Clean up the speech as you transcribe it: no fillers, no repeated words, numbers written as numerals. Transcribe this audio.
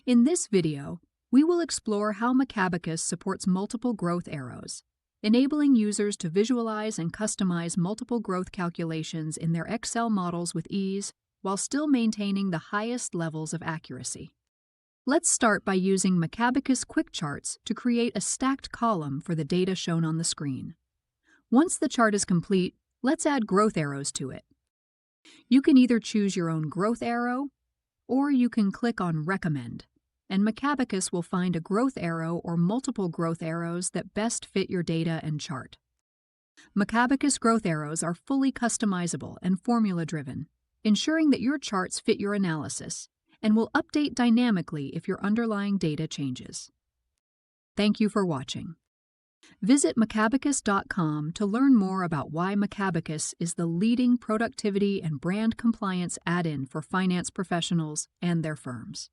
In this video, we will explore how Macabacus supports multiple growth arrows, enabling users to visualize and customize multiple growth calculations in their Excel models with ease while still maintaining the highest levels of accuracy. Let's start by using Macabacus Quick Charts to create a stacked column for the data shown on the screen. Once the chart is complete, let's add growth arrows to it. You can either choose your own growth arrow, or you can click on Recommend, and Macabacus will find a growth arrow or multiple growth arrows that best fit your data and chart. Macabacus growth arrows are fully customizable and formula-driven, ensuring that your charts fit your analysis, and will update dynamically if your underlying data changes. Thank you for watching. Visit Macabacus.com to learn more about why Macabacus is the leading productivity and brand compliance add-in for finance professionals and their firms.